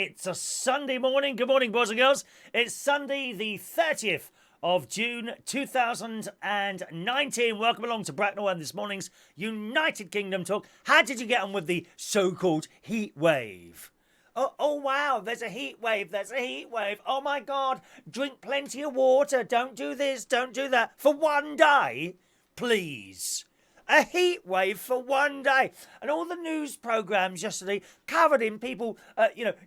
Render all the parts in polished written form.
It's a Sunday morning. Good morning, boys and girls. It's Sunday, the 30th of June 2019. Welcome along to Bracknell and this morning's United Kingdom talk. How did you get on with the so-called heat wave? Oh, wow, there's a heat wave. Oh, my God. Drink plenty of water. Don't do this. Don't do that. For one day, please. A heat wave for one day. And all the news programmes yesterday covered in people,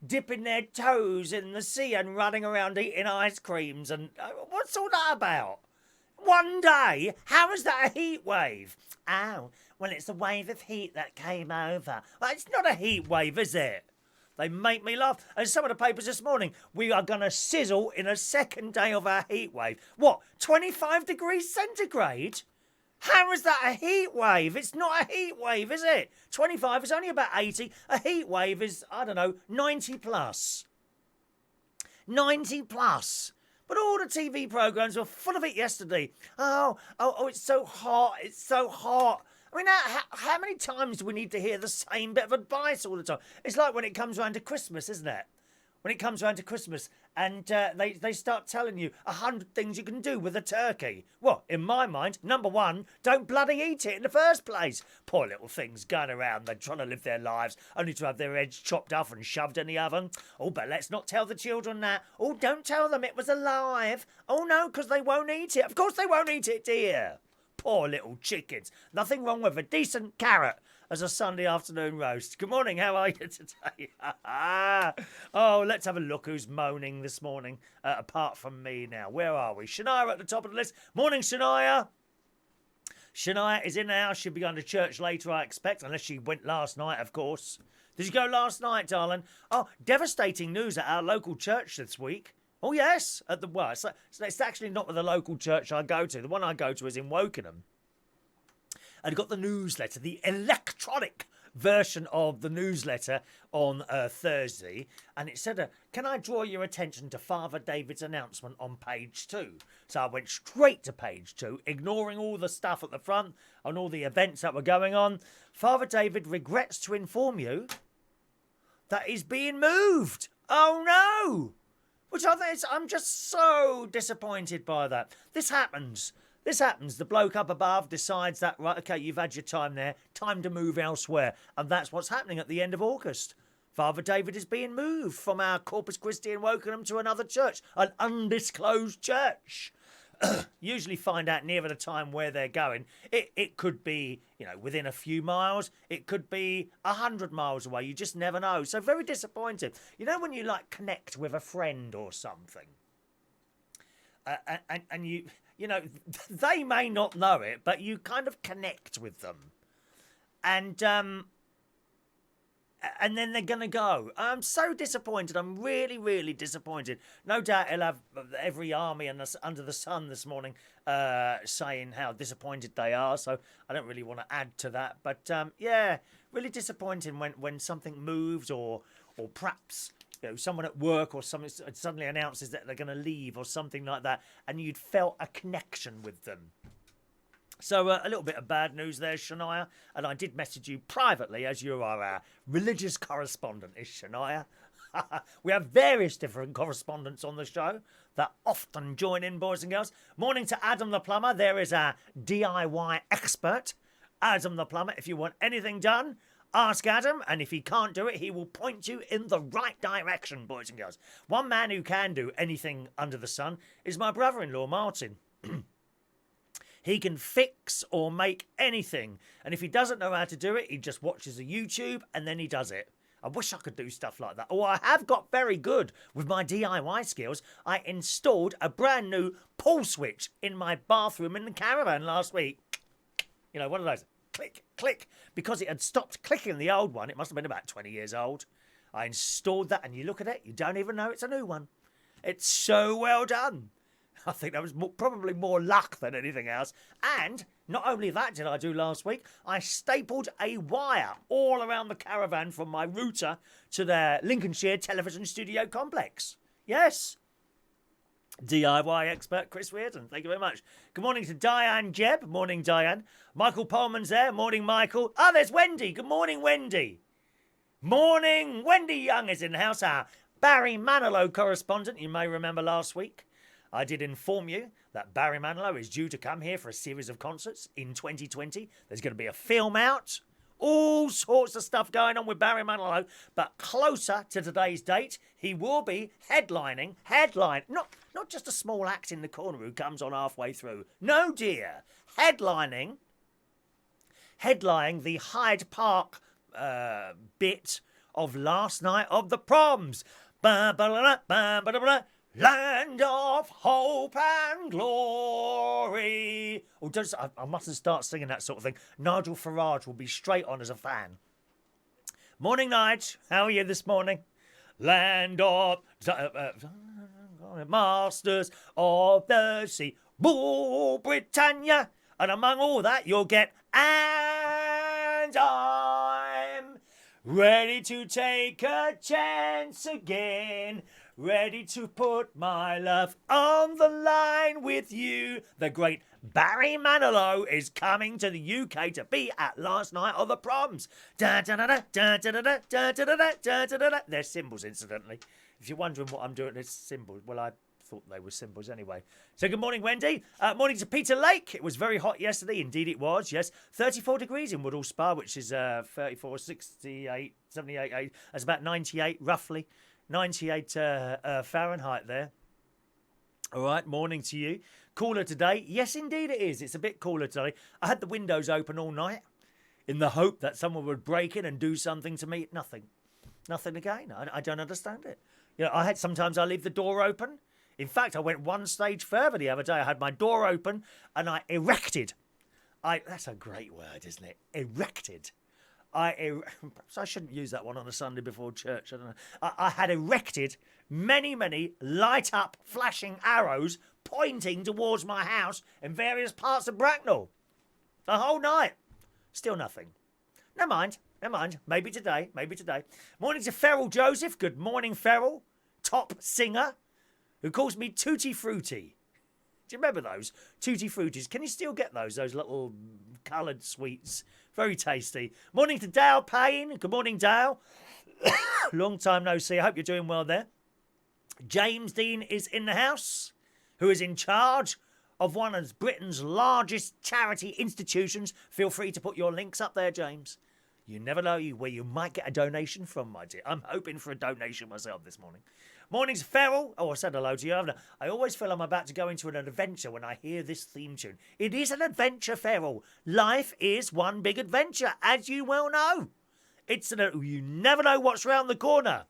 dipping their toes in the sea and running around eating ice creams. And what's all that about? One day? How is that a heat wave? Oh, well, it's a wave of heat that came over. Well, it's not a heat wave, is it? They make me laugh. And some of the papers this morning, we are going to sizzle in a second day of our heat wave. What, 25 degrees centigrade? How is that a heat wave? It's not a heat wave, is it? 25 is only about 80. A heat wave is, 90 plus. 90 plus. But all the TV programmes were full of it yesterday. Oh, it's so hot. It's so hot. I mean, how many times do we need to hear the same bit of advice all the time? It's like when it comes around to Christmas, isn't it? When it comes around to Christmas and they start telling you 100 things you can do with a turkey. Well, in my mind, number one, don't bloody eat it in the first place. Poor little things going around, they're trying to live their lives, only to have their heads chopped off and shoved in the oven. Oh, but let's not tell the children that. Oh, don't tell them it was alive. Oh, no, because they won't eat it. Of course they won't eat it, dear. Poor little chickens. Nothing wrong with a decent carrot as a Sunday afternoon roast. Good morning, how are you today? Oh, let's have a look who's moaning this morning, apart from me now. Where are we? Shania at the top of the list. Morning, Shania. Shania is in the house. She'll be going to church later, I expect, unless she went last night, of course. Did you go last night, darling? Oh, devastating news at our local church this week. Oh, yes, at the worst. So it's actually not the local church I go to. The one I go to is in Wokingham. And got the newsletter, the electronic version of the newsletter on Thursday. And it said, can I draw your attention to Father David's announcement on page 2? So I went straight to page 2, ignoring all the stuff at the front and all the events that were going on. Father David regrets to inform you that he's being moved. Oh, no! Which I'm just so disappointed by that. This happens. The bloke up above decides that, right, okay, you've had your time there, time to move elsewhere. And that's what's happening at the end of August. Father David is being moved from our Corpus Christi in Wokingham to another church, an undisclosed church. Usually find out nearer the time where they're going. It could be, within a few miles. It could be 100 miles away. You just never know. So very disappointed. When you connect with a friend or something, and you they may not know it, but you kind of connect with them, and then they're going to go. I'm so disappointed. I'm really, really disappointed. No doubt he'll have every army under the sun this morning saying how disappointed they are. So I don't really want to add to that. But, really disappointing when something moves or perhaps someone at work or something suddenly announces that they're going to leave or something like that. And you'd felt a connection with them. So a little bit of bad news there, Shania. And I did message you privately, as you are our religious correspondent, is Shania. We have various different correspondents on the show that often join in, boys and girls. Morning to Adam the plumber. There is our DIY expert, Adam the plumber. If you want anything done, ask Adam. And if he can't do it, he will point you in the right direction, boys and girls. One man who can do anything under the sun is my brother-in-law, Martin. He can fix or make anything. And if he doesn't know how to do it, he just watches a YouTube and then he does it. I wish I could do stuff like that. Oh, I have got very good with my DIY skills. I installed a brand new pull switch in my bathroom in the caravan last week. One of those. Click, click. Because it had stopped clicking the old one. It must have been about 20 years old. I installed that and you look at it, you don't even know it's a new one. It's so well done. I think that was probably more luck than anything else. And not only that did I do last week, I stapled a wire all around the caravan from my router to the Lincolnshire television studio complex. Yes. DIY expert Chris Reardon, thank you very much. Good morning to Diane Jebb. Morning, Diane. Michael Pullman's there. Morning, Michael. Oh, there's Wendy. Good morning, Wendy. Morning. Wendy Young is in the house. Our Barry Manilow correspondent. You may remember last week I did inform you that Barry Manilow is due to come here for a series of concerts in 2020. There's going to be a film out. All sorts of stuff going on with Barry Manilow. But closer to today's date, he will be headlining. Not just a small act in the corner who comes on halfway through. No, dear. Headlining the Hyde Park bit of Last Night of the Proms. Land of hope and glory. Oh, I mustn't start singing that sort of thing. Nigel Farage will be straight on as a fan. Morning, Nige. How are you this morning? Land of masters of the sea, Bull Britannia. And among all that, you'll get and I'm ready to take a chance again. Ready to put my love on the line with you. The great Barry Manilow is coming to the UK to be at Last Night of the Proms. They're symbols, incidentally. If you're wondering what I'm doing, it's symbols. Well, I thought they were symbols anyway. So good morning, Wendy. Morning to Peter Lake. It was very hot yesterday. Indeed it was, yes. 34 degrees in Woodhall Spa, which is 34, 68, 78, that's about 98 roughly. 98 Fahrenheit there. All right, morning to you. Cooler today. Yes, indeed it is. It's a bit cooler today. I had the windows open all night in the hope that someone would break in and do something to me. Nothing. Nothing again. I don't understand it. You know, sometimes I leave the door open. In fact, I went one stage further the other day. I had my door open and I erected. That's a great word, isn't it? Erected. Perhaps I shouldn't use that one on a Sunday before church. I don't know. I had erected many, many light-up, flashing arrows pointing towards my house in various parts of Bracknell. The whole night. Still nothing. Never mind. Maybe today. Morning to Ferrell Joseph. Good morning, Ferrell. Top singer who calls me Tutti Frutti. Do you remember those? Tutti Fruttis. Can you still get those little coloured sweets? Very tasty. Morning to Dale Payne. Good morning, Dale. Long time no see. I hope you're doing well there. James Dean is in the house, who is in charge of one of Britain's largest charity institutions. Feel free to put your links up there, James. You never know where you might get a donation from, my dear. I'm hoping for a donation myself this morning. Morning's Ferrell. Oh, I said hello to you, haven't I? I always feel I'm about to go into an adventure when I hear this theme tune. It is an adventure, Ferrell. Life is one big adventure, as you well know. You never know what's round the corner.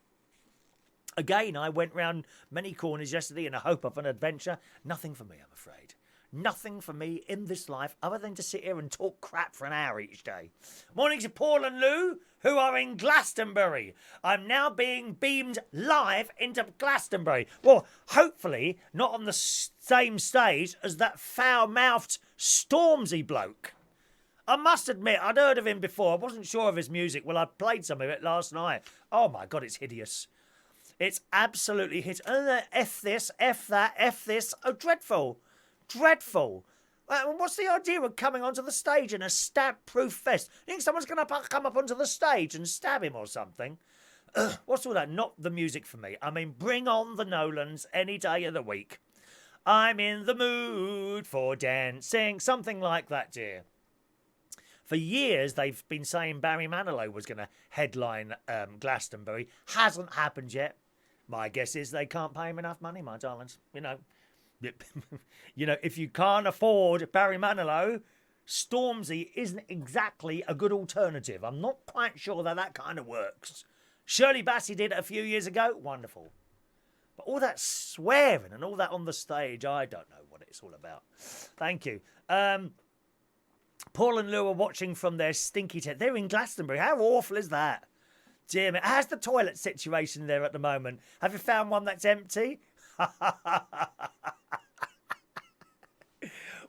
Again, I went round many corners yesterday in the hope of an adventure. Nothing for me, I'm afraid. Nothing for me in this life other than to sit here and talk crap for an hour each day. Morning to Paul and Lou, who are in Glastonbury. I'm now being beamed live into Glastonbury. Well, hopefully not on the same stage as that foul-mouthed Stormzy bloke. I must admit, I'd heard of him before. I wasn't sure of his music. Well, I played some of it last night. Oh, my God, it's hideous. It's absolutely hideous. F this, F that, F this. Oh, dreadful. Dreadful. What's the idea of coming onto the stage in a stab-proof vest? You think someone's going to come up onto the stage and stab him or something? What's all that? Not the music for me. I mean, bring on the Nolans any day of the week. I'm in the mood for dancing. Something like that, dear. For years, they've been saying Barry Manilow was going to headline Glastonbury. Hasn't happened yet. My guess is they can't pay him enough money, my darlings. You know, if you can't afford Barry Manilow, Stormzy isn't exactly a good alternative. I'm not quite sure that kind of works. Shirley Bassey did it a few years ago. Wonderful. But all that swearing and all that on the stage, I don't know what it's all about. Thank you. Paul and Lou are watching from their stinky tent. They're in Glastonbury. How awful is that? Dear me. How's the toilet situation there at the moment? Have you found one that's empty?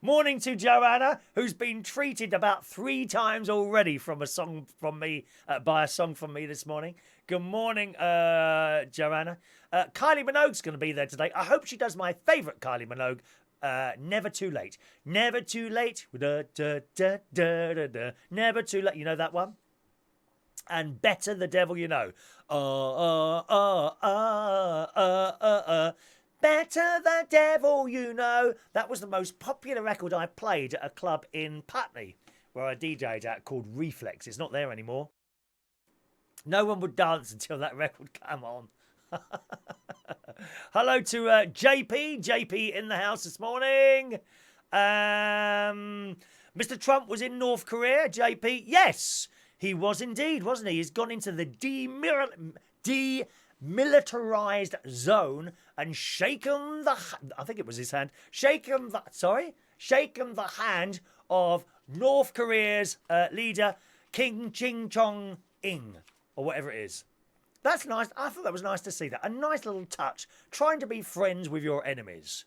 Morning to Joanna, who's been treated about 3 times already from a song from me, by a song from me this morning. Good morning, Joanna. Kylie Minogue's going to be there today. I hope she does my favourite Kylie Minogue, Never Too Late. Never Too Late. Da, da, da, da, da, da. Never Too Late. You know that one? And Better the Devil You Know. Better the Devil You Know. That was the most popular record I played at a club in Putney, where I DJ'd at, called Reflex. It's not there anymore. No one would dance until that record came on. Hello to JP. JP in the house this morning. Mr. Trump was in North Korea, JP. Yes, he was indeed, wasn't he? He's gone into the demilitarized zone and shaken the... I think it was his hand. Shaken the hand of North Korea's leader, King Ching Chong Ing, or whatever it is. That's nice. I thought that was nice to see that. A nice little touch. Trying to be friends with your enemies.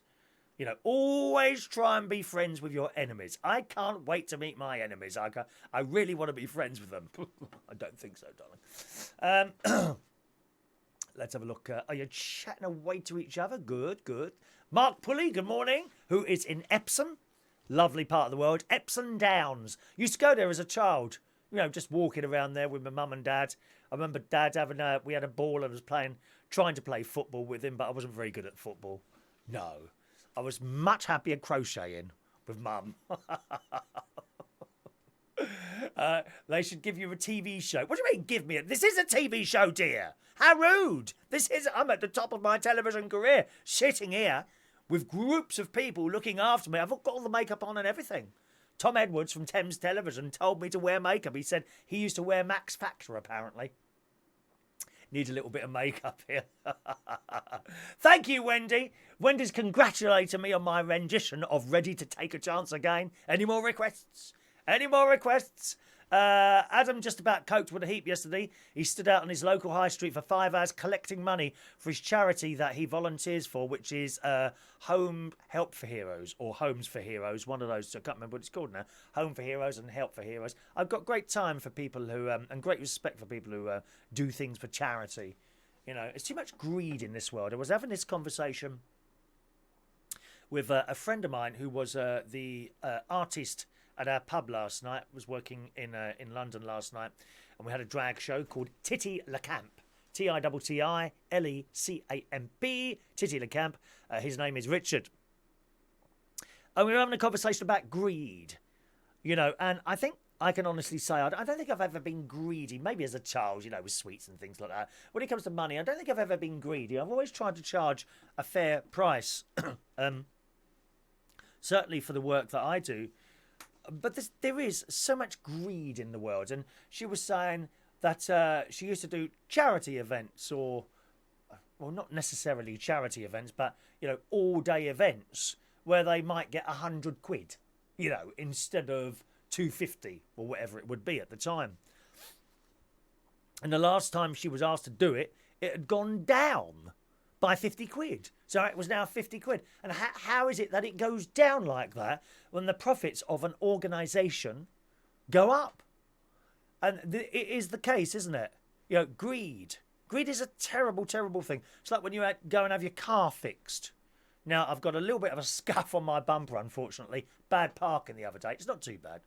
You know, always try and be friends with your enemies. I can't wait to meet my enemies. I really want to be friends with them. I don't think so, darling. Let's have a look. Are you chatting away to each other? Good, good. Mark Pulley, good morning, who is in Epsom. Lovely part of the world. Epsom Downs. Used to go there as a child. You know, just walking around there with my mum and dad. I remember Dad we had a ball and was trying to play football with him, but I wasn't very good at football. No. I was much happier crocheting with Mum. They should give you a TV show. What do you mean, give me it? This is a TV show, dear. How rude. I'm at the top of my television career, sitting here with groups of people looking after me. I've got all the makeup on and everything. Tom Edwards from Thames Television told me to wear makeup. He said he used to wear Max Factor, apparently. Need a little bit of makeup here. Thank you, Wendy. Wendy's congratulating me on my rendition of Ready to Take a Chance Again. Any more requests? Any more requests? Adam just about coped with a heap yesterday. He stood out on his local high street for 5 hours collecting money for his charity that he volunteers for, which is Home Help for Heroes, or Homes for Heroes, one of those. I can't remember what it's called now. Home for Heroes and Help for Heroes. I've got great time for people who, and great respect for people who do things for charity. You know, it's too much greed in this world. I was having this conversation with a friend of mine who was the artist at our pub last night. Was working in London last night, and we had a drag show called Titty Le Camp. Titty Lecamp. Titty Le Camp. His name is Richard. And we were having a conversation about greed, you know, and I think I can honestly say I don't think I've ever been greedy. Maybe as a child, you know, with sweets and things like that. When it comes to money, I don't think I've ever been greedy. I've always tried to charge a fair price, certainly for the work that I do. But there is so much greed in the world. And she was saying that she used to do charity events, or, well, not necessarily charity events, but, you know, all-day events where they might get 100 quid, you know, instead of 250 or whatever it would be at the time. And the last time she was asked to do it, it had gone down by 50 quid. So it was now 50 quid. And how is it that it goes down like that when the profits of an organisation go up? And it is the case, isn't it? You know, greed. Greed is a terrible, terrible thing. It's like when you go and have your car fixed. Now, I've got a little bit of a scuff on my bumper, unfortunately. Bad parking the other day. It's not too bad.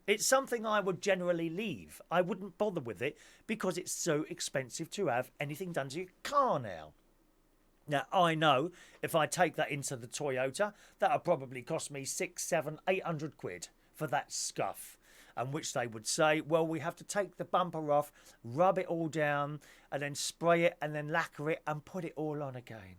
It's something I would generally leave. I wouldn't bother with it because it's so expensive to have anything done to your car now. Now, I know if I take that into the Toyota, that'll probably cost me 600, 700, 800 quid for that scuff. And which they would say, well, we have to take the bumper off, rub it all down, and then spray it, and then lacquer it, and put it all on again.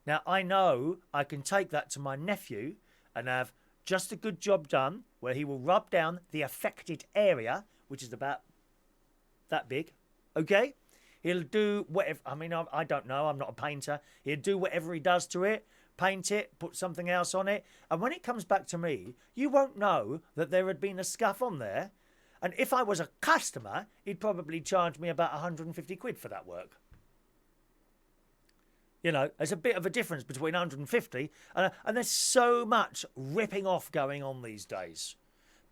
Now, I know I can take that to my nephew and have just a good job done, where he will rub down the affected area, which is about that big, okay? He'll do whatever, I mean, I don't know, I'm not a painter. He'll do whatever he does to it, paint it, put something else on it. And when it comes back to me, you won't know that there had been a scuff on there. And if I was a customer, he'd probably charge me about 150 quid for that work. You know, there's a bit of a difference between 150 and there's so much ripping off going on these days.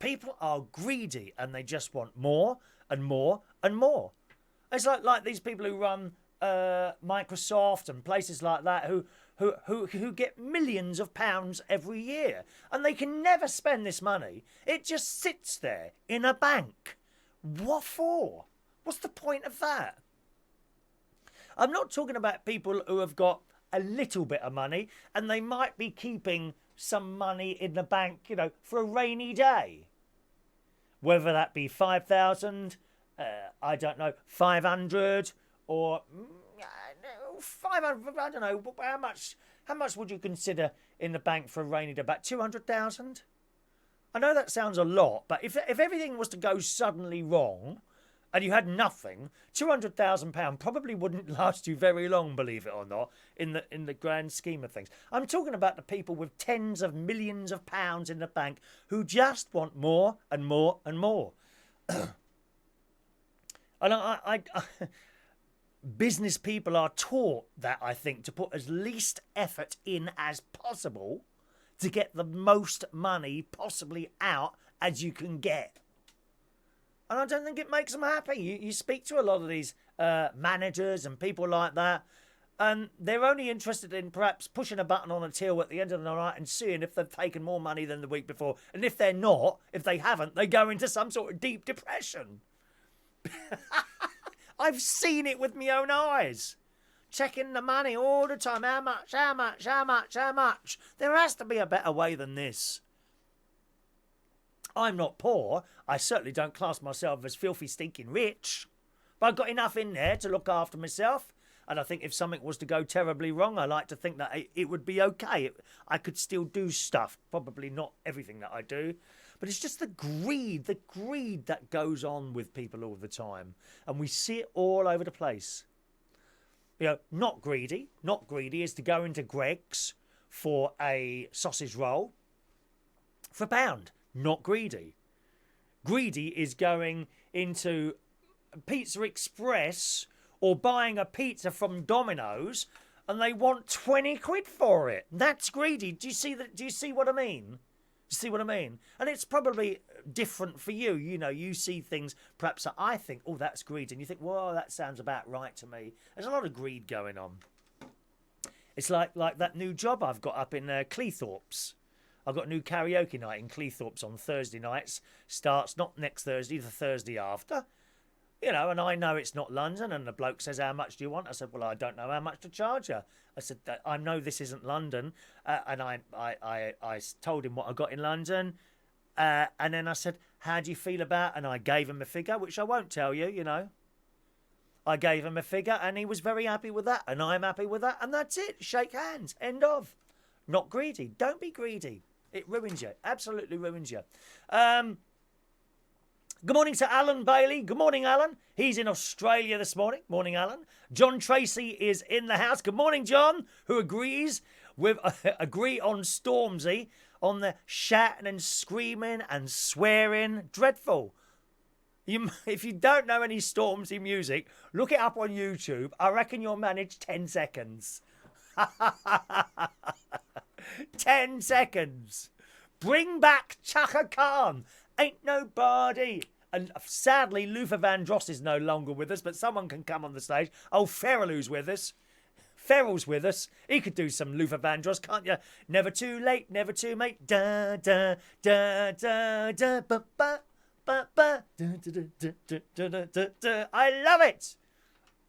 People are greedy and they just want more and more and more. It's like these people who run Microsoft and places like that who get millions of pounds every year, and they can never spend this money. It just sits there in a bank What for? What's the point of that? I'm not talking about people who have got a little bit of money and they might be keeping some money in the bank, you know, for a rainy day. Whether that be 5,000, I don't know, 500 or 500, I don't know, how much would you consider in the bank for a rainy day? About 200,000? I know that sounds a lot, but if everything was to go suddenly wrong and you had nothing, £200,000 probably wouldn't last you very long, believe it or not, in the grand scheme of things. I'm talking about the people with tens of millions of pounds in the bank who just want more and more and more. And I business people are taught that, I think, to put as least effort in as possible to get the most money possibly out as you can get. And I don't think it makes them happy. You speak to a lot of these managers and people like that, and they're only interested in perhaps pushing a button on a till at the end of the night and seeing if they've taken more money than the week before. And if they're not, if they haven't, they go into some sort of deep depression. I've seen it with my own eyes. Checking the money all the time. How much, how much, how much, how much? There has to be a better way than this. I'm not poor. I certainly don't class myself as filthy, stinking rich. But I've got enough in there to look after myself. And I think if something was to go terribly wrong, I like to think that it would be okay. I could still do stuff. Probably not everything that I do. But it's just the greed that goes on with people all the time. And we see it all over the place. You know, not greedy. Not greedy is to go into Greggs for a sausage roll for £1. Not greedy. Greedy is going into Pizza Express or buying a pizza from Domino's and they want 20 quid for it. That's greedy. Do you see that? Do you see what I mean? See what I mean? And it's probably different for you. You know, you see things perhaps that I think, oh, that's greed. And you think, well, that sounds about right to me. There's a lot of greed going on. It's like that new job I've got up in Cleethorpes. I've got a new karaoke night in Cleethorpes on Thursday nights. Starts not next Thursday, the Thursday after. You know, and I know it's not London. And the bloke says, how much do you want? I said, well, I don't know how much to charge you. I said, I know this isn't London. And I told him what I got in London. And then I said, how do you feel about? And I gave him a figure, which I won't tell you, you know. I gave him a figure and he was very happy with that. And I'm happy with that. And that's it. Shake hands. End of. Not greedy. Don't be greedy. It ruins you. Absolutely ruins you. Good morning to Alan Bailey. Good morning, Alan. He's in Australia this morning. Morning, Alan. John Tracy is in the house. Good morning, John, who agrees with agree on Stormzy on the shouting and screaming and swearing. Dreadful. If you don't know any Stormzy music, look it up on YouTube. I reckon you'll manage 10 seconds. 10 seconds. Bring back Chaka Khan. Ain't nobody. And sadly, Luther Vandross is no longer with us, but someone can come on the stage. Oh, Ferrell, who's with us. Ferrell's with us. He could do some Luther Vandross, can't you? Never too late, never too late. Da da da da da ba ba ba ba da da da da da da da. I love it.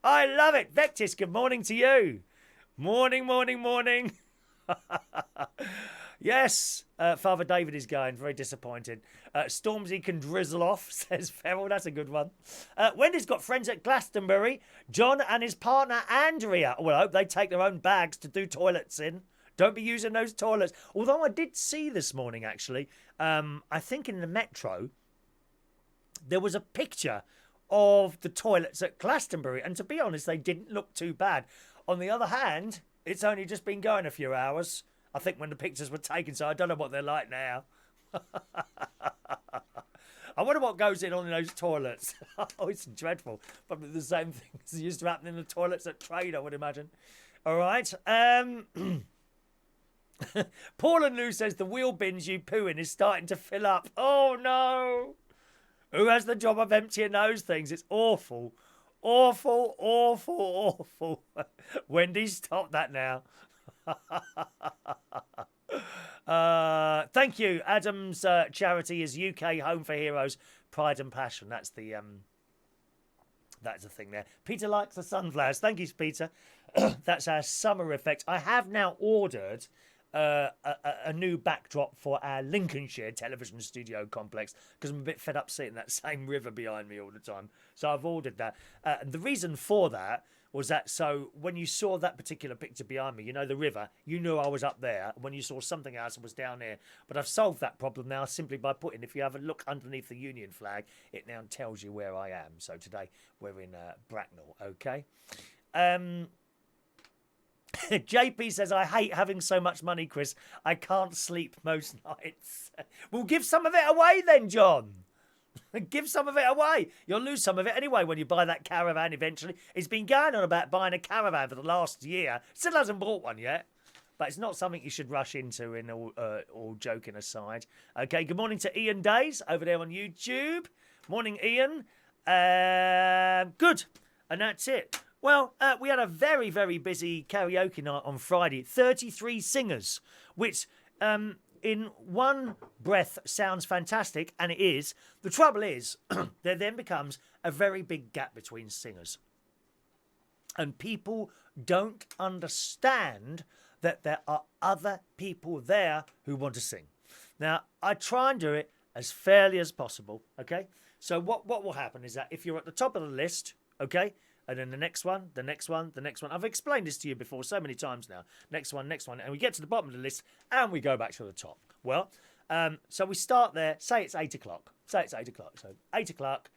I love it. Vectis, good morning to you. Morning, morning, morning. Yes, Father David is going. Very disappointed. Stormzy can drizzle off, says Ferrell. That's a good one. Wendy's got friends at Glastonbury. John and his partner Andrea. Well, I hope they take their own bags to do toilets in. Don't be using those toilets. Although I did see this morning, actually, I think in the metro, there was a picture of the toilets at Glastonbury. And to be honest, they didn't look too bad. On the other hand, it's only just been going a few hours. I think when the pictures were taken, so I don't know what they're like now. I wonder what goes on those toilets. Oh, it's dreadful. Probably the same thing as used to happen in the toilets at trade, I would imagine. All right. Paul and Lou says the wheel bins you poo in is starting to fill up. Oh, no. Who has the job of emptying those things? It's awful. Awful, awful, awful. Wendy, stop that now. Thank you. Adam's charity is UK Home for Heroes, Pride and Passion. That's the thing there. Peter likes the sunflowers. Thank you, Peter. That's our summer effect. I have now ordered a new backdrop for our Lincolnshire television studio complex because I'm a bit fed up seeing that same river behind me all the time. So I've ordered that. And the reason for that was that so when you saw that particular picture behind me, you know, the river, you knew I was up there. When you saw something else, I was down there. But I've solved that problem now simply by putting, if you have a look underneath the Union flag, it now tells you where I am. So today we're in Bracknell, okay? JP says, I hate having so much money, Chris. I can't sleep most nights. Well, give some of it away then, John. Give some of it away. You'll lose some of it anyway when you buy that caravan eventually. He's been going on about buying a caravan for the last year. Still hasn't bought one yet. But it's not something you should rush into, in all joking aside. Okay, good morning to Ian Days over there on YouTube. Morning, Ian. Good. And that's it. Well, we had a very, very busy karaoke night on Friday. 33 singers, which in one breath sounds fantastic, and it is. The trouble is, there then becomes a very big gap between singers. And people don't understand that there are other people there who want to sing. Now, I try and do it as fairly as possible, okay? So what will happen is that if you're at the top of the list, okay, and then the next one, the next one, the next one. I've explained this to you before so many times now. Next one, and we get to the bottom of the list and we go back to the top. Well, so we start there. Say it's 8 o'clock. So 8 o'clock,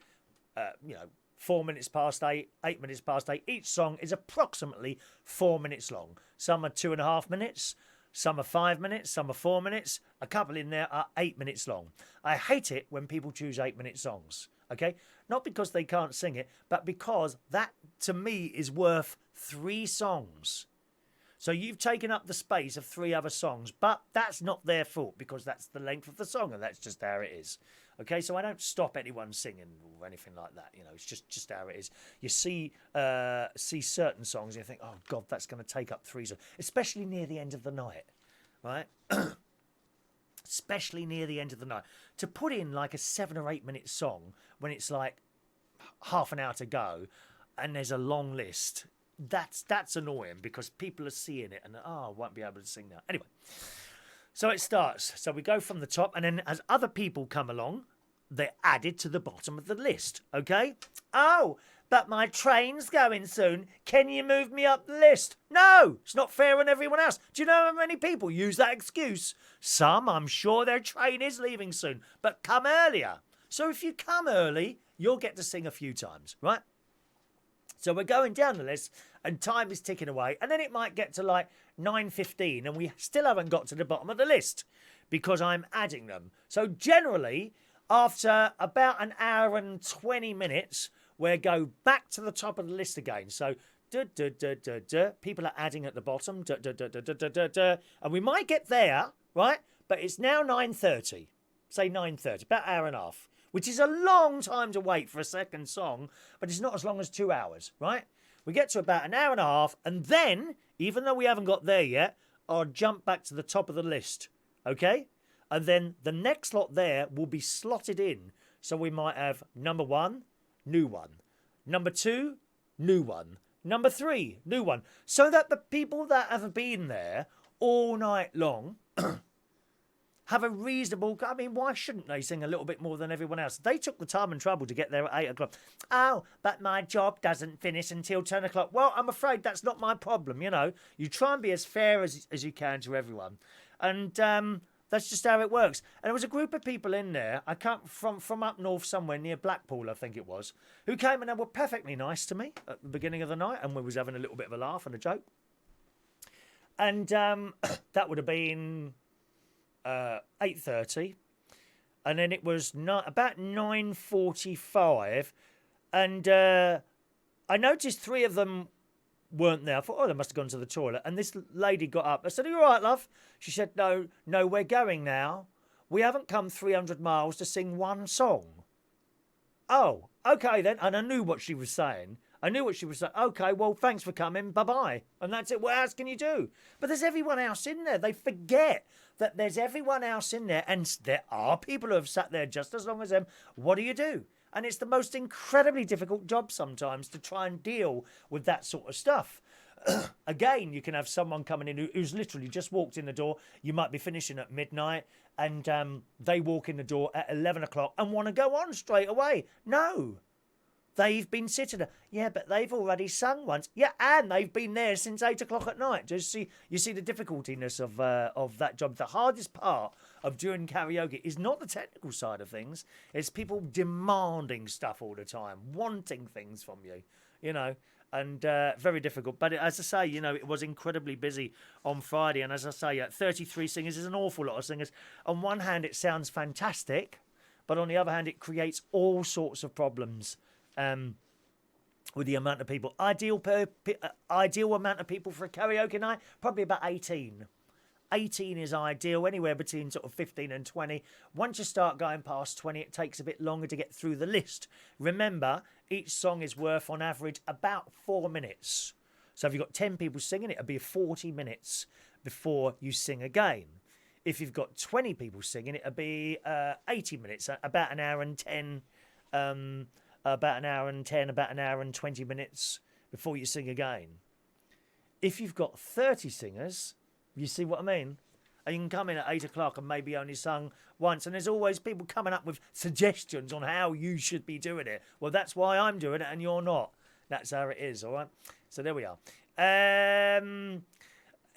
4 minutes past 8, 8 minutes past 8. Each song is approximately 4 minutes long. Some are 2.5 minutes. Some are 5 minutes. Some are 4 minutes. A couple in there are 8 minutes long. I hate it when people choose 8-minute songs. Okay? Not because they can't sing it, but because that, to me, is worth 3 songs. So you've taken up the space of 3 other songs, but that's not their fault because that's the length of the song and that's just how it is. Okay, so I don't stop anyone singing or anything like that. You know, it's just how it is. You see certain songs and you think, oh, God, that's going to take up 3 songs, especially near the end of the night, right? Especially near the end of the night. To put in like a 7 or 8 minute song when it's like half an hour to go and there's a long list, that's annoying because people are seeing it and, I won't be able to sing now. Anyway, so it starts. So we go from the top and then as other people come along, they're added to the bottom of the list, okay? Oh, but my train's going soon. Can you move me up the list? No, it's not fair on everyone else. Do you know how many people use that excuse? Some, I'm sure their train is leaving soon, but come earlier. So if you come early, you'll get to sing a few times, right? So we're going down the list and time is ticking away. And then it might get to like 9:15 and we still haven't got to the bottom of the list because I'm adding them. So generally, after about an hour and 20 minutes, we'll go back to the top of the list again. So, people are adding at the bottom. And we might get there, right? But it's now 9:30. Say 9:30, about an hour and a half. Which is a long time to wait for a second song, but it's not as long as 2 hours, right? We get to about an hour and a half, and then, even though we haven't got there yet, I'll jump back to the top of the list, okay? And then the next lot there will be slotted in. So we might have number 1, new one. Number 2, new one. Number 3, new one. So that the people that have been there all night long have a reasonable... I mean, why shouldn't they sing a little bit more than everyone else? They took the time and trouble to get there at 8 o'clock. Oh, but my job doesn't finish until 10 o'clock. Well, I'm afraid that's not my problem, you know. You try and be as fair as you can to everyone. And that's just how it works. And there was a group of people in there, I come from up north somewhere near Blackpool, I think it was, who came and they were perfectly nice to me at the beginning of the night, and we was having a little bit of a laugh and a joke. And that would have been 8:30, and then it was about 9:45, and I noticed 3 of them weren't there. I thought, oh, they must have gone to the toilet. And this lady got up. I said, are you all right, love? She said, no, we're going now. We haven't come 300 miles to sing one song. Oh, okay then. And I knew what she was saying. I knew what she was saying. Okay, well, thanks for coming. Bye-bye. And that's it. What else can you do? But there's everyone else in there. They forget that there's everyone else in there. And there are people who have sat there just as long as them. What do you do? And it's the most incredibly difficult job sometimes to try and deal with that sort of stuff. Again, you can have someone coming in who's literally just walked in the door. You might be finishing at midnight and they walk in the door at 11 o'clock and want to go on straight away. No. They've been sitting there. Yeah, but they've already sung once. Yeah, and they've been there since 8 o'clock at night. You see the difficultiness of that job. The hardest part of doing karaoke is not the technical side of things. It's people demanding stuff all the time, wanting things from you, you know, and very difficult. But as I say, you know, it was incredibly busy on Friday. And as I say, 33 singers is an awful lot of singers. On one hand, it sounds fantastic, but on the other hand, it creates all sorts of problems. With the amount of people. Ideal amount of people for a karaoke night, probably about 18. 18 is ideal, anywhere between sort of 15 and 20. Once you start going past 20, it takes a bit longer to get through the list. Remember, each song is worth, on average, about 4 minutes. So if you've got 10 people singing, it'll be 40 minutes before you sing again. If you've got 20 people singing, it'll be 80 minutes, about an hour and 10 about an hour and 20 minutes before you sing again. If you've got 30 singers, you see what I mean? And you can come in at 8 o'clock and maybe only sung once. And there's always people coming up with suggestions on how you should be doing it. Well, that's why I'm doing it and you're not. That's how it is, all right? So there we are.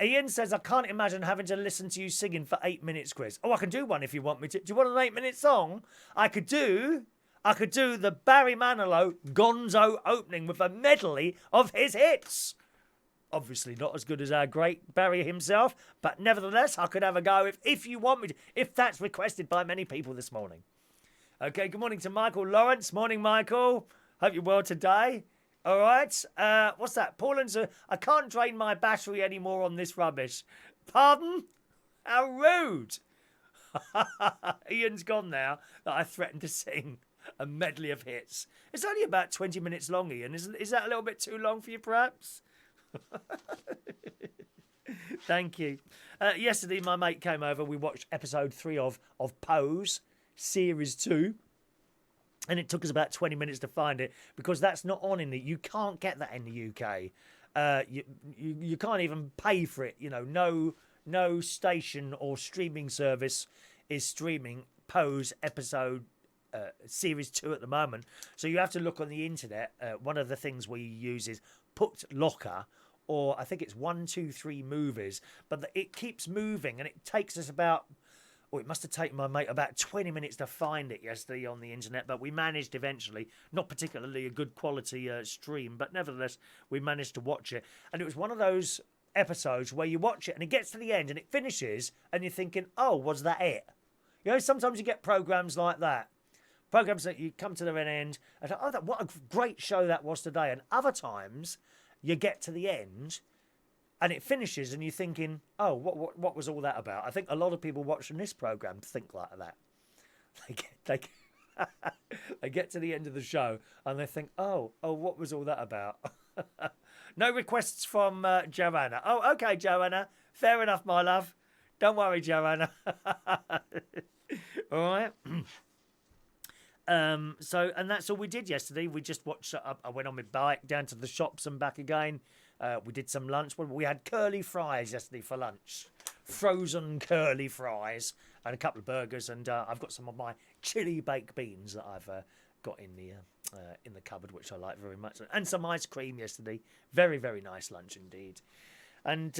Ian says, I can't imagine having to listen to you singing for 8 minutes, Chris. Oh, I can do one if you want me to. Do you want an 8-minute song? I could do the Barry Manilow Gonzo opening with a medley of his hits. Obviously not as good as our great Barry himself, but nevertheless, I could have a go if you want me to, if that's requested by many people this morning. Okay, good morning to Michael Lawrence. Morning, Michael. Hope you're well today. All right. What's that? Paulin's I can't drain my battery anymore on this rubbish. Pardon? How rude. Ian's gone now that I threatened to sing a medley of hits. It's only about 20 minutes long, Ian. Is that a little bit too long for you, perhaps? Thank you. Yesterday, my mate came over. We watched episode 3 of Pose, series 2. And it took us about 20 minutes to find it because that's not on in the... You can't get that in the UK. You can't even pay for it. You know, no station or streaming service is streaming Pose episode series 2 at the moment, so you have to look on the internet. One of the things we use is Put Locker, or I think it's 123 Movies, but it keeps moving and it takes us about, it must have taken my mate about 20 minutes to find it yesterday on the internet, but we managed eventually. Not particularly a good quality stream, but nevertheless we managed to watch it. And it was one of those episodes where you watch it and it gets to the end and it finishes and you're thinking, oh, was that it? You know, sometimes you get programs like that. Programs that you come to their end and think, oh, what a great show that was today. And other times you get to the end and it finishes and you're thinking, oh, what was all that about? I think a lot of people watching this program think like that. They get to the end of the show and they think, oh, what was all that about? No requests from Joanna. Oh, okay, Joanna. Fair enough, my love. Don't worry, Joanna. All right. And that's all we did yesterday. We just watched. I went on my bike down to the shops and back again. We did some lunch. We had curly fries yesterday for lunch, frozen curly fries, and a couple of burgers. And I've got some of my chili baked beans that I've got in the cupboard, which I like very much, and some ice cream yesterday. Very, very nice lunch indeed. And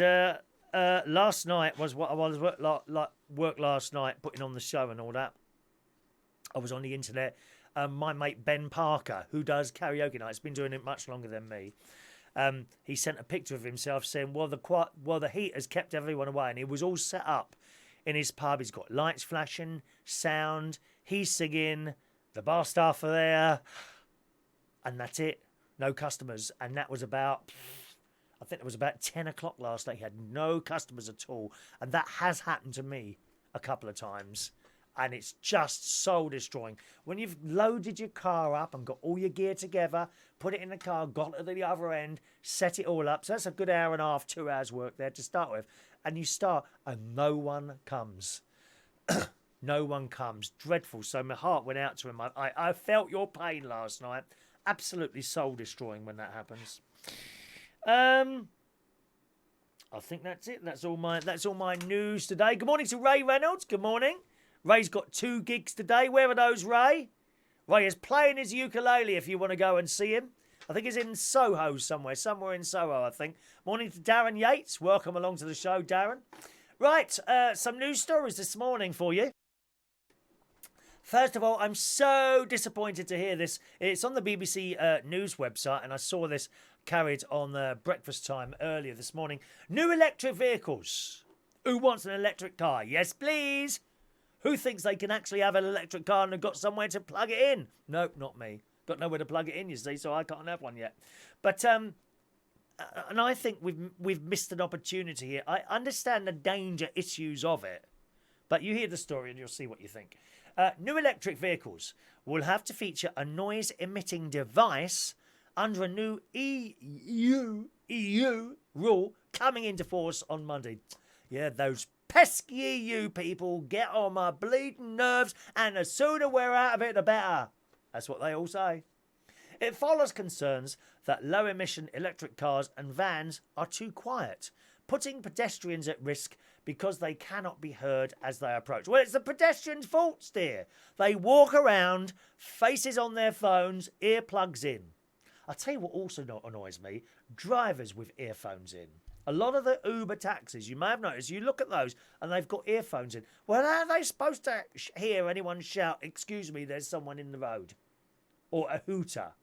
last night was what I was work last night, putting on the show and all that. I was on the internet. My mate Ben Parker, who does karaoke nights, been doing it much longer than me. He sent a picture of himself saying, well, the heat has kept everyone away. And he was all set up in his pub. He's got lights flashing, sound, he's singing, the bar staff are there. And that's it. No customers. And that was about, I think it was about 10 o'clock last night. He had no customers at all. And that has happened to me a couple of times. and it's just soul destroying. When you've loaded your car up and got all your gear together, put it in the car, got to the other end, set it all up. So that's a good hour and a half, 2 hours work there to start with. And you start and no one comes. No one comes. Dreadful. So my heart went out to him. I felt your pain last night. Absolutely soul destroying when that happens. I think that's it. That's all my news today. Good morning to Ray Reynolds. Good morning. Ray's got 2 gigs today. Where are those, Ray? Ray is playing his ukulele if you want to go and see him. I think he's in Soho somewhere in Soho, I think. Morning to Darren Yates. Welcome along to the show, Darren. Right, some news stories this morning for you. First of all, I'm so disappointed to hear this. It's on the BBC News website, and I saw this carried on breakfast time earlier this morning. New electric vehicles. Who wants an electric car? Yes, please. Who thinks they can actually have an electric car and have got somewhere to plug it in? Nope, not me. Got nowhere to plug it in, you see, so I can't have one yet. But and I think we've missed an opportunity here. I understand the danger issues of it, but you hear the story and you'll see what you think. New electric vehicles will have to feature a noise-emitting device under a new EU rule coming into force on Monday. Yeah, those pesky EU people get on my bleeding nerves, and the sooner we're out of it, the better. That's what they all say. It follows concerns that low-emission electric cars and vans are too quiet, putting pedestrians at risk because they cannot be heard as they approach. Well, it's the pedestrians' fault, dear. They walk around, faces on their phones, earplugs in. I'll tell you what also annoys me, drivers with earphones in. A lot of the Uber taxis, you may have noticed, you look at those and they've got earphones in. Well, how are they supposed to hear anyone shout, "Excuse me, there's someone in the road"? Or a hooter?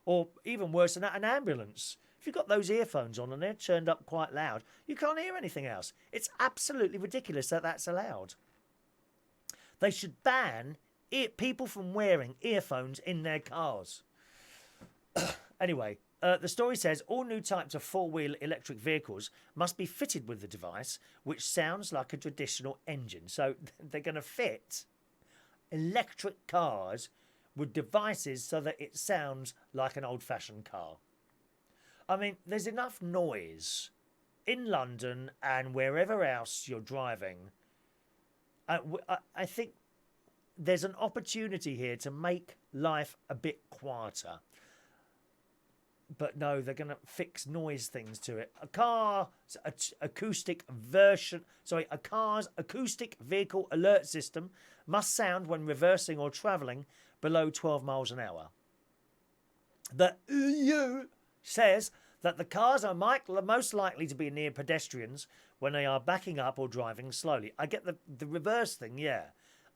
Or even worse than that, an ambulance. If you've got those earphones on and they're turned up quite loud, you can't hear anything else. It's absolutely ridiculous that that's allowed. They should ban people from wearing earphones in their cars. Anyway, the story says all new types of four-wheel electric vehicles must be fitted with the device, which sounds like a traditional engine. So they're going to fit electric cars with devices so that it sounds like an old-fashioned car. I mean, there's enough noise in London and wherever else you're driving. I think there's an opportunity here to make life a bit quieter. But no, they're going to fix noise things to it. A car's acoustic vehicle alert system must sound when reversing or travelling below 12 miles an hour. The EU says that the cars are most likely to be near pedestrians when they are backing up or driving slowly. I get the reverse thing, yeah.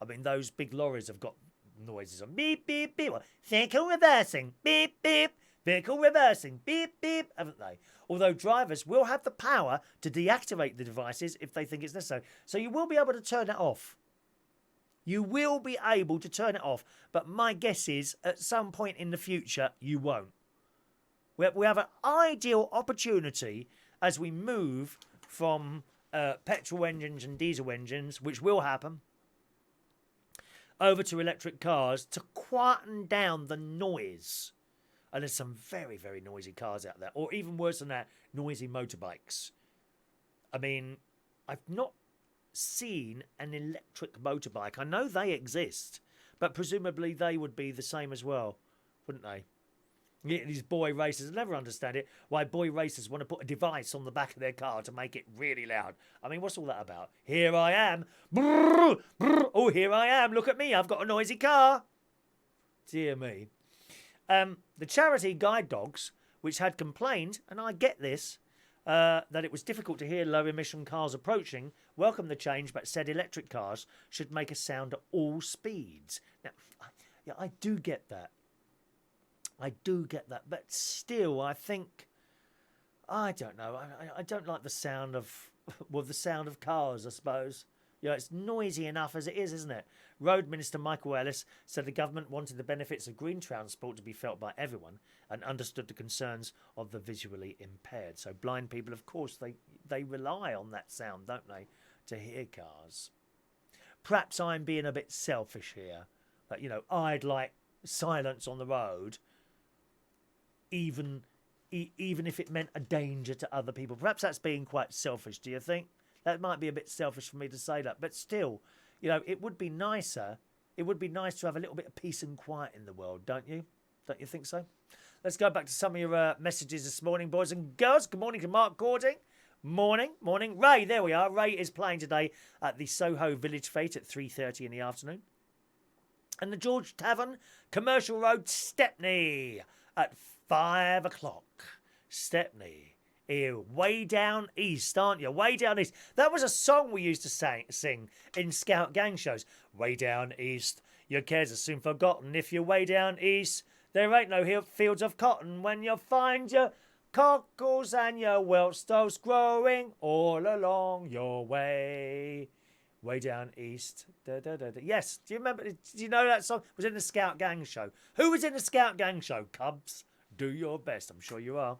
I mean, those big lorries have got noises on beep, beep, beep. Vehicle reversing, beep, beep. Vehicle reversing, beep, beep, haven't they? Although drivers will have the power to deactivate the devices if they think it's necessary. So you will be able to turn it off. You will be able to turn it off. But my guess is at some point in the future, you won't. We have an ideal opportunity as we move from petrol engines and diesel engines, which will happen, over to electric cars to quieten down the noise. And there's some very, very noisy cars out there. Or even worse than that, noisy motorbikes. I mean, I've not seen an electric motorbike. I know they exist, but presumably they would be the same as well, wouldn't they? These boy racers, I never understand it, why boy racers want to put a device on the back of their car to make it really loud. I mean, what's all that about? Here I am. Brrr, brrr. Oh, here I am. Look at me. I've got a noisy car. Dear me. The charity Guide Dogs, which had complained, and I get this, that it was difficult to hear low-emission cars approaching, welcomed the change but said electric cars should make a sound at all speeds. Now, yeah, I do get that. But still, I think, I don't know, I don't like the sound of, well, the sound of cars, I suppose. You know, it's noisy enough as it is, isn't it? Road Minister Michael Ellis said the government wanted the benefits of green transport to be felt by everyone and understood the concerns of the visually impaired. So blind people, of course, they rely on that sound, don't they, to hear cars. perhaps I'm being a bit selfish here. That, you know, I'd like silence on the road, even if it meant a danger to other people. Perhaps that's being quite selfish, do you think? That might be a bit selfish for me to say that. But still, you know, it would be nicer. It would be nice to have a little bit of peace and quiet in the world, don't you? Don't you think so? Let's go back to some of your messages this morning, boys and girls. Good morning to Mark Gording. Morning. Ray, there we are. Ray is playing today at the Soho Village Fete at 3:30 in the afternoon. And the George Tavern, Commercial Road, Stepney at 5 o'clock. Stepney. Ew, way down east, aren't you? Way down east. That was a song we used to sing in Scout gang shows. Way down east, your cares are soon forgotten. If you're way down east, there ain't no fields of cotton. When you find your cockles and your Welstows growing all along your way. Way down east. Da, da, da, da. Yes, do you remember? Do you know that song? It was in the Scout gang show. Who was in the Scout gang show? Cubs, do your best. I'm sure you are.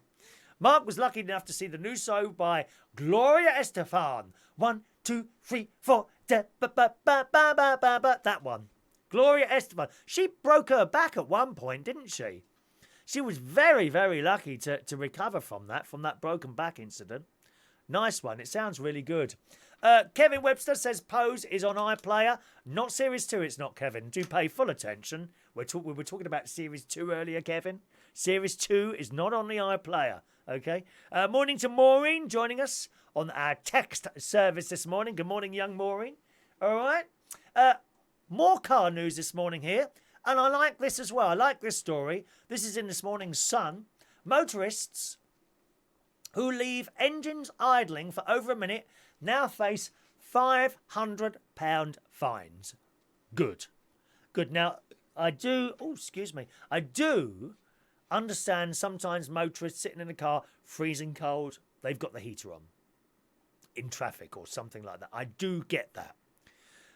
Mark was lucky enough to see the new show by Gloria Estefan. 1, 2, 3, 4. That one. Gloria Estefan. She broke her back at one point, didn't she? She was very, very lucky to recover from that broken back incident. Nice one. It sounds really good. Kevin Webster says Pose is on iPlayer. Not Series 2, it's not, Kevin. Do pay full attention. We were talking about Series 2 earlier, Kevin. Series 2 is not on the iPlayer. Okay. Morning to Maureen joining us on our text service this morning. Good morning, young Maureen. All right. More car news this morning here. And I like this as well. I like this story. This is in this morning's Sun. Motorists who leave engines idling for over a minute now face £500 fines. Good. Now, I do understand sometimes motorists sitting in a car, freezing cold, they've got the heater on in traffic or something like that. I do get that.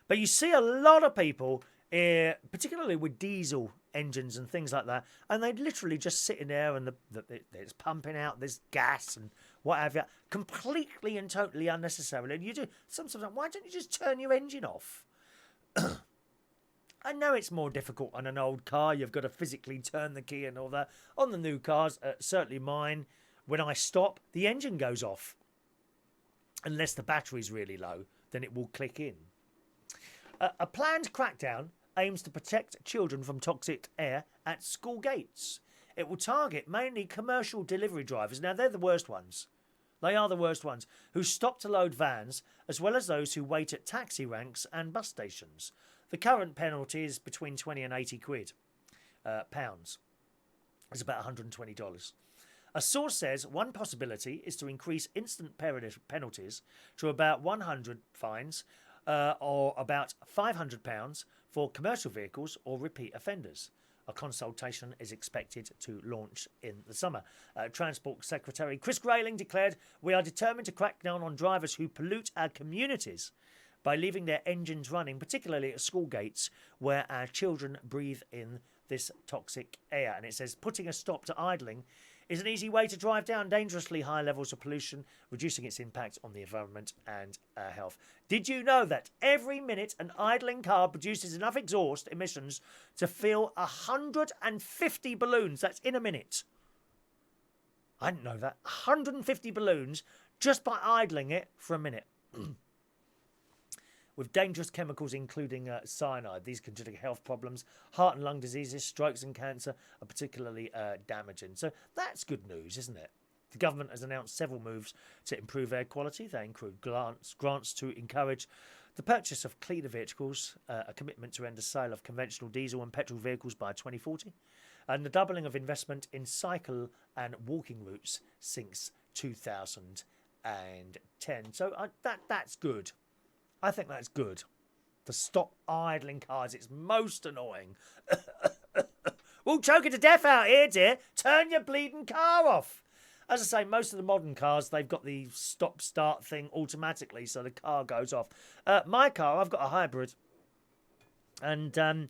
But you see a lot of people, particularly with diesel engines and things like that, and they'd literally just sitting there and it's pumping out this gas and what have you, completely and totally unnecessarily. And you do sometimes, why don't you just turn your engine off? I know it's more difficult on an old car. You've got to physically turn the key and all that. On the new cars, certainly mine, when I stop, the engine goes off. Unless the battery's really low, then it will click in. A planned crackdown aims to protect children from toxic air at school gates. It will target mainly commercial delivery drivers. Now, they're the worst ones. They are the worst ones, who stop to load vans, as well as those who wait at taxi ranks and bus stations. The current penalty is between 20 and 80 pounds. It's about $120. A source says one possibility is to increase instant penalties to about 100 fines or about £500 for commercial vehicles or repeat offenders. A consultation is expected to launch in the summer. Transport Secretary Chris Grayling declared, "We are determined to crack down on drivers who pollute our communities by leaving their engines running, particularly at school gates where our children breathe in this toxic air." And it says, putting a stop to idling is an easy way to drive down dangerously high levels of pollution, reducing its impact on the environment and our health. Did you know that every minute an idling car produces enough exhaust emissions to fill 150 balloons? That's in a minute. I didn't know that. 150 balloons just by idling it for a minute. With dangerous chemicals including cyanide. These can trigger health problems. Heart and lung diseases, strokes and cancer are particularly damaging. So that's good news, isn't it? The government has announced several moves to improve air quality. They include grants to encourage the purchase of cleaner vehicles, a commitment to end the sale of conventional diesel and petrol vehicles by 2040, and the doubling of investment in cycle and walking routes since 2010. So that's good. I think that's good. To stop idling cars. It's most annoying. We'll choke it to death out here, dear. Turn your bleeding car off. As I say, most of the modern cars, they've got the stop-start thing automatically, so the car goes off. My car, I've got a hybrid. And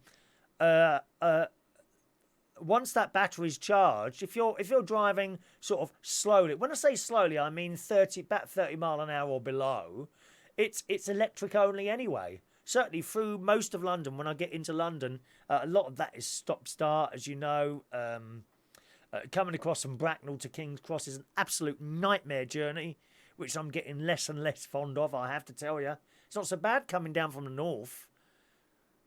once that battery's charged, if you're driving sort of slowly, when I say slowly, I mean about 30 mile an hour or below, it's electric only anyway. certainly through most of London. When I get into London, a lot of that is stop-start, as you know. Coming across from Bracknell to King's Cross is an absolute nightmare journey, which I'm getting less and less fond of, I have to tell you. It's not so bad coming down from the north.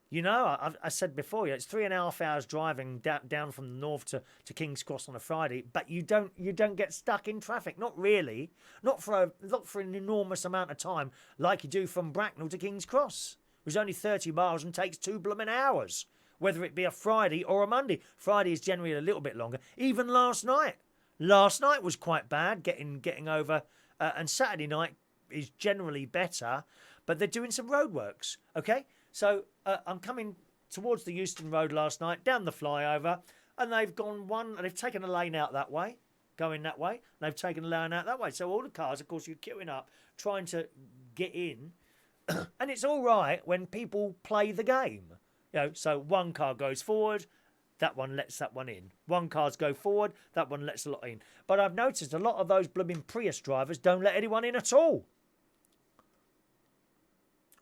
You know, I said before, it's 3.5 hours driving down from the north to King's Cross on a Friday, but you don't get stuck in traffic. Not really. Not for an enormous amount of time like you do from Bracknell to King's Cross, which is only 30 miles and takes 2 blooming hours, whether it be a Friday or a Monday. Friday is generally a little bit longer. Even last night. Last night was quite bad getting over, and Saturday night is generally better, but they're doing some roadworks, okay? So I'm coming towards the Euston Road last night, down the flyover, and they've taken a lane out that way, going that way, and they've taken a lane out that way. So all the cars, of course, you're queuing up, trying to get in, and it's all right when people play the game. You know, so one car goes forward, that one lets that one in. One car's go forward, that one lets a lot in. But I've noticed a lot of those blooming Prius drivers don't let anyone in at all.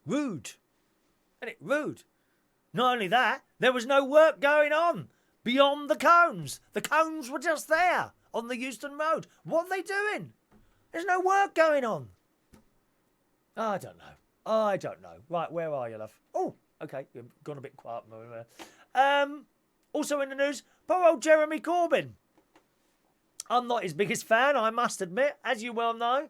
Rude. Isn't it rude? Not only that, there was no work going on beyond the cones. The cones were just there on the Euston Road. What are they doing? There's no work going on. I don't know. Right, where are you, love? Oh, okay, you've gone a bit quiet. Also in the news, poor old Jeremy Corbyn. I'm not his biggest fan, I must admit, as you well know.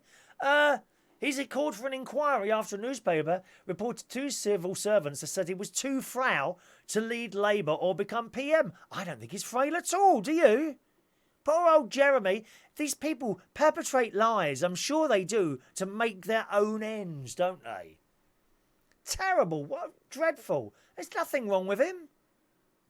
He's called for an inquiry after a newspaper reported 2 civil servants that said he was too frail to lead Labour or become PM. I don't think he's frail at all, do you? Poor old Jeremy. These people perpetrate lies, I'm sure they do, to make their own ends, don't they? Terrible. What dreadful. There's nothing wrong with him.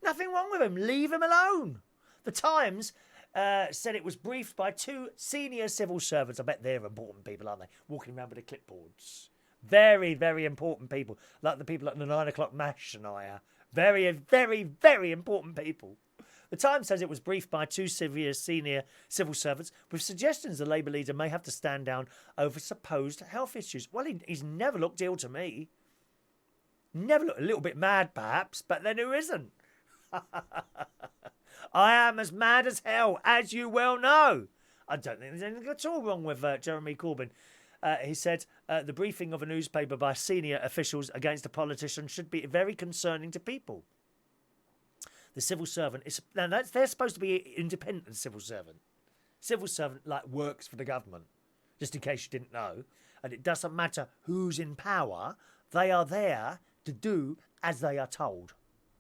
Nothing wrong with him. Leave him alone. The Times said it was briefed by 2 senior civil servants. I bet they're important people, aren't they? Walking around with their clipboards. Very, very important people. Like the people at the 9 o'clock mash and I are. Very, very, very important people. The Times says it was briefed by 2 senior civil servants with suggestions the Labour leader may have to stand down over supposed health issues. Well, he's never looked ill to me. Never looked a little bit mad, perhaps, but then who isn't? I am as mad as hell, as you well know. I don't think there's anything at all wrong with Jeremy Corbyn. He said the briefing of a newspaper by senior officials against a politician should be very concerning to people. The civil servant is they're supposed to be independent civil servant. Civil servant like works for the government, just in case you didn't know. And it doesn't matter who's in power, they are there to do as they are told.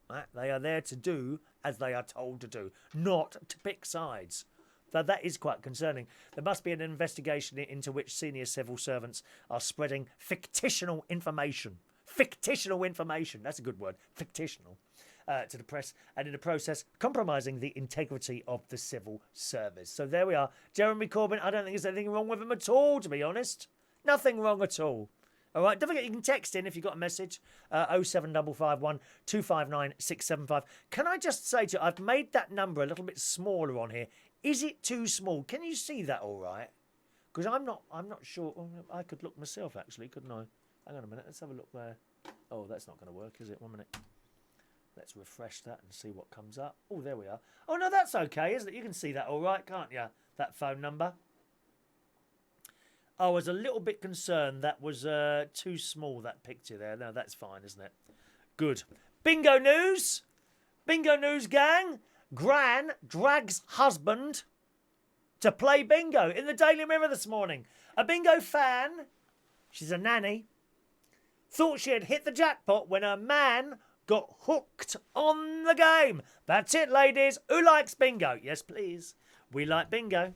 Right? They are there to do as they are told to do, not to pick sides. So that is quite concerning. There must be an investigation into which senior civil servants are spreading fictional information. Fictional information, that's a good word, fictional, to the press, and in the process compromising the integrity of the civil service. So there we are. Jeremy Corbyn, I don't think there's anything wrong with him at all, to be honest. Nothing wrong at all. All right, don't forget you can text in if you've got a message, 07551 259 675. Can I just say to you, I've made that number a little bit smaller on here. Is it too small? Can you see that all right? Because I'm not sure. Oh, I could look myself, actually, couldn't I? Hang on a minute, let's have a look there. Oh, that's not going to work, is it? 1 minute. Let's refresh that and see what comes up. Oh, there we are. Oh, no, that's okay, isn't it? You can see that all right, can't you? That phone number. I was a little bit concerned that was too small, that picture there. No, that's fine, isn't it? Good. Bingo news. Bingo news, gang. Gran drags husband to play bingo in the Daily Mirror this morning. A bingo fan, she's a nanny, thought she had hit the jackpot when her man got hooked on the game. That's it, ladies. Who likes bingo? Yes, please. We like bingo.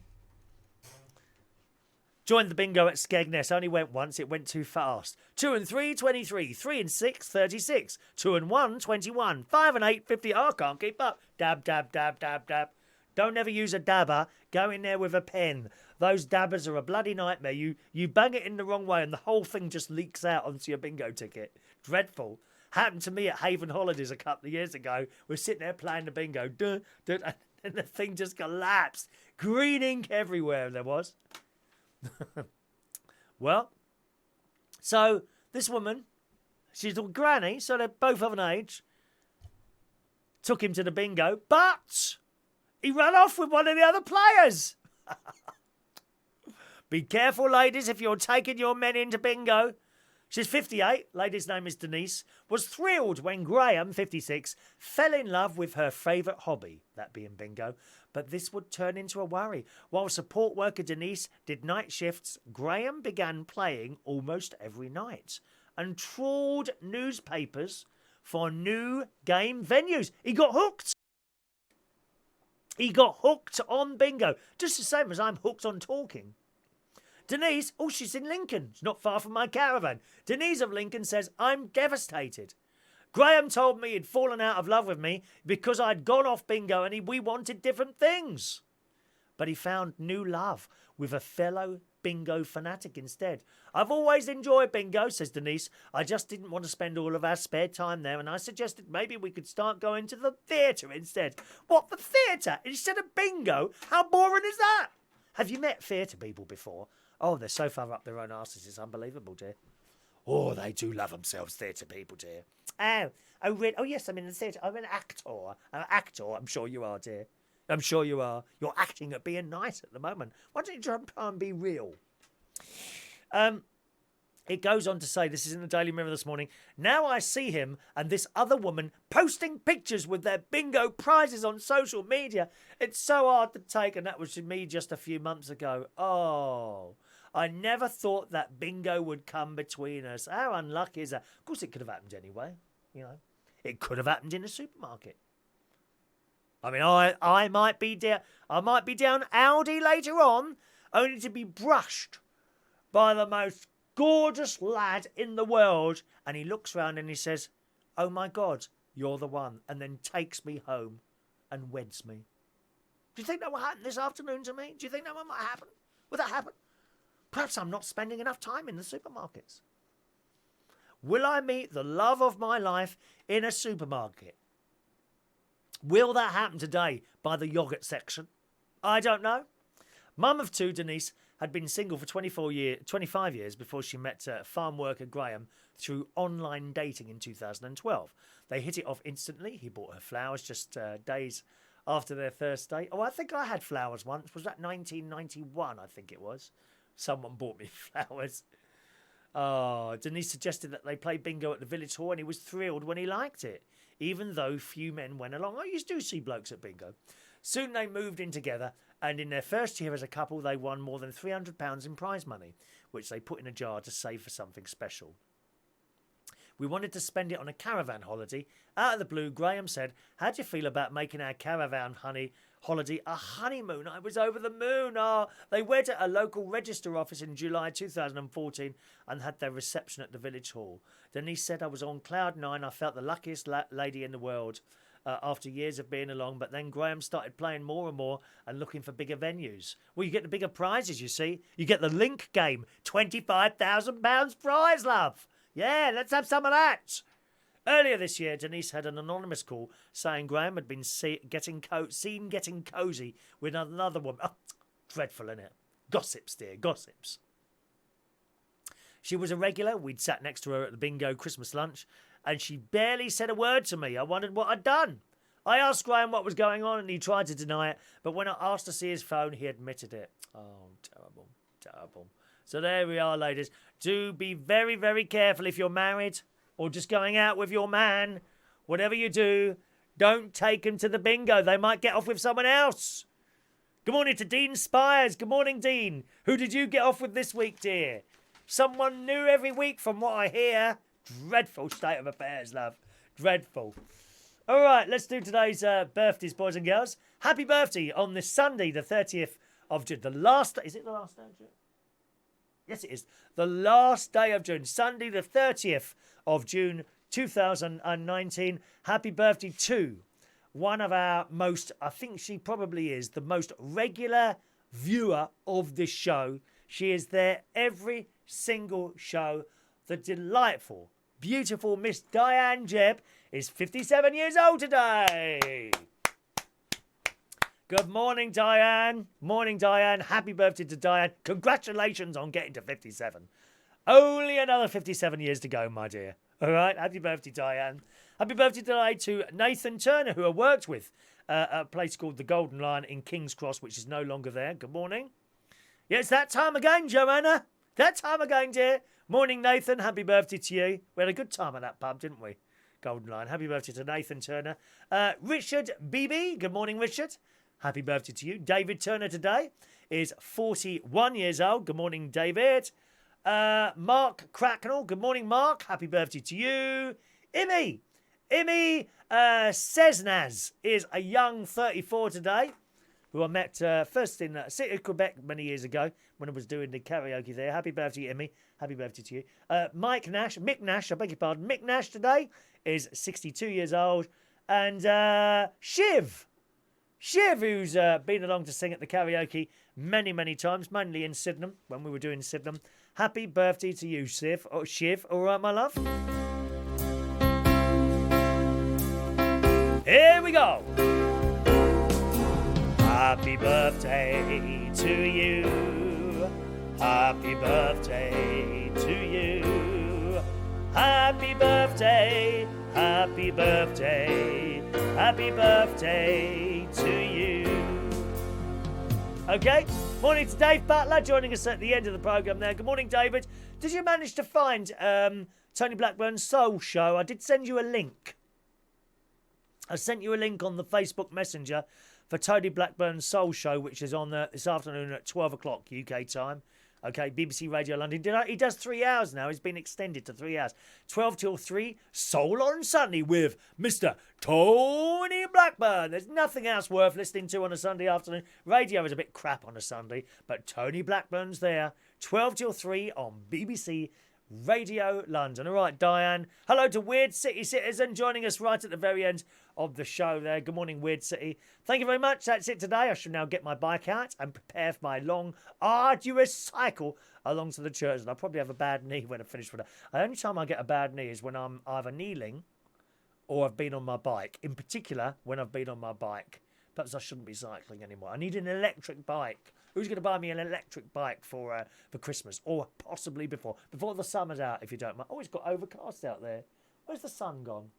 Joined the bingo at Skegness. Only went once. It went too fast. 2 and 3, 23. 3 and 6, 36. 2 and 1, 21. 5 and 8, 50. Oh, I can't keep up. Dab, dab, dab, dab, dab. Don't ever use a dabber. Go in there with a pen. Those dabbers are a bloody nightmare. You bang it in the wrong way and the whole thing just leaks out onto your bingo ticket. Dreadful. Happened to me at Haven Holidays a couple of years ago. We're sitting there playing the bingo. Duh, duh, and the thing just collapsed. Green ink everywhere there was. Well, so this woman, She's a granny, so they're both of an age. Took him to the bingo, but he ran off with one of the other players. Be careful, ladies, if you're taking your men into bingo. She's 58, lady's name is Denise, was thrilled when Graham, 56, fell in love with her favourite hobby, that being bingo, but this would turn into a worry. While support worker Denise did night shifts, Graham began playing almost every night and trawled newspapers for new game venues. He got hooked. He got hooked on bingo, just the same as I'm hooked on talking. Denise, oh, she's in Lincoln. It's not far from my caravan. Denise of Lincoln says, I'm devastated. Graham told me he'd fallen out of love with me because I'd gone off bingo and we wanted different things. But he found new love with a fellow bingo fanatic instead. I've always enjoyed bingo, says Denise. I just didn't want to spend all of our spare time there, and I suggested maybe we could start going to the theatre instead. What, the theatre instead of bingo? How boring is that? Have you met theatre people before? Oh, they're so far up their own arses, it's unbelievable, dear. Oh, they do love themselves, theatre people, dear. Oh, yes, I'm in the theatre. I'm an actor. I'm sure you are, dear. I'm sure you are. You're acting at being nice at the moment. Why don't you try and be real? It goes on to say, this is in the Daily Mirror this morning, now I see him and this other woman posting pictures with their bingo prizes on social media. It's so hard to take, and that was me just a few months ago. Oh, I never thought that bingo would come between us. How unlucky is that? Of course, it could have happened anyway. You know, it could have happened in a supermarket. I mean, I might be down Aldi later on, only to be brushed by the most gorgeous lad in the world, and he looks round and he says, oh my God, you're the one, and then takes me home and weds me. Do you think that will happen this afternoon to me? Do you think that might happen? Will that happen? Perhaps I'm not spending enough time in the supermarkets. Will I meet the love of my life in a supermarket? Will that happen today by the yoghurt section? I don't know. Mum of two, Denise, had been single for 25 years before she met farm worker Graham through online dating in 2012. They hit it off instantly. He bought her flowers just days after their first date. Oh, I think I had flowers once. Was that 1991? I think it was. Someone bought me flowers. Oh, Denise suggested that they play bingo at the village hall and he was thrilled when he liked it, even though few men went along. I used to see blokes at bingo. Soon they moved in together, and in their first year as a couple, they won more than £300 in prize money, which they put in a jar to save for something special. We wanted to spend it on a caravan holiday. Out of the blue, Graham said, how do you feel about making our caravan holiday a honeymoon? I was over the moon. They wed at a local register office in July 2014 and had their reception at the village hall. Denise said, I was on cloud nine. I felt the luckiest lady in the world after years of being along. But then Graham started playing more and more and looking for bigger venues. Well, you get the bigger prizes, you see. You get the link game, £25,000 prize, love. Yeah, let's have some of that. Earlier this year, Denise had an anonymous call saying Graham had been seen getting cosy with another woman. Oh, dreadful, isn't it? Gossips, dear, gossips. She was a regular. We'd sat next to her at the bingo Christmas lunch, and she barely said a word to me. I wondered what I'd done. I asked Graham what was going on, and he tried to deny it, but when I asked to see his phone, he admitted it. Oh, terrible, terrible. So there we are, ladies. Do be very, very careful if you're married or just going out with your man. Whatever you do, don't take them to the bingo. They might get off with someone else. Good morning to Dean Spires. Good morning, Dean. Who did you get off with this week, dear? Someone new every week from what I hear. Dreadful state of affairs, love. Dreadful. All right, let's do today's birthdays, boys and girls. Happy birthday on this Sunday, the 30th of June. Is it the last day of June? Yes, it is. The last day of June. Sunday, the 30th of June, 2019. Happy birthday to one of our most, I think she probably is, the most regular viewer of this show. She is there every single show. The delightful, beautiful Miss Diane Jebb is 57 years old today. Good morning, Diane. Morning, Diane. Happy birthday to Diane. Congratulations on getting to 57. Only another 57 years to go, my dear. All right, happy birthday, Diane. Happy birthday today to Nathan Turner, who I worked with at a place called the Golden Lion in King's Cross, which is no longer there. Good morning. Yeah, it's that time again, Joanna. That time again, dear. Morning, Nathan. Happy birthday to you. We had a good time at that pub, didn't we? Golden Lion. Happy birthday to Nathan Turner. Richard BB. Good morning, Richard. Happy birthday to you. David Turner today is 41 years old. Good morning, David. Mark Cracknell. Good morning, Mark. Happy birthday to you. Imi Cesnaz is a young 34 today, who I met first in the city of Quebec many years ago when I was doing the karaoke there. Happy birthday, Imi. Happy birthday to you. Mick Nash, I beg your pardon. Mick Nash today is 62 years old. And Shiv, who's been along to sing at the karaoke many, many times, mainly in Sydenham, when we were doing Sydenham. Happy birthday to you, Shiv. All right, my love? Here we go. Happy birthday to you. Happy birthday to you. Happy birthday. Happy birthday. Happy birthday to you. Okay, morning to Dave Butler joining us at the end of the programme there. Good morning, David. Did you manage to find Tony Blackburn's Soul Show? I did send you a link. I sent you a link on the Facebook Messenger for Tony Blackburn's Soul Show, which is on this afternoon at 12 o'clock UK time. Okay, BBC Radio London. He does 3 hours now. He's been extended to 3 hours. 12 till 3, Soul on Sunday with Mr. Tony Blackburn. There's nothing else worth listening to on a Sunday afternoon. Radio is a bit crap on a Sunday, but Tony Blackburn's there. 12 till 3 on BBC Radio London. All right, Diane. Hello to Weird City Citizen joining us right at the very end of the show there. Good morning, Weird City. Thank you very much. That's it today. I shall now get my bike out and prepare for my long, arduous cycle along to the church. And I'll probably have a bad knee when I finish with that. The only time I get a bad knee is when I'm either kneeling or I've been on my bike. In particular, when I've been on my bike. Perhaps I shouldn't be cycling anymore. I need an electric bike. Who's going to buy me an electric bike for Christmas? Or possibly before the summer's out, if you don't mind. Oh, it's got overcast out there. Where's the sun gone?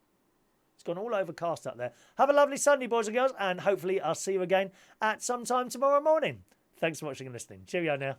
It's gone all overcast out there. Have a lovely Sunday, boys and girls, and hopefully I'll see you again at some time tomorrow morning. Thanks for watching and listening. Cheerio now.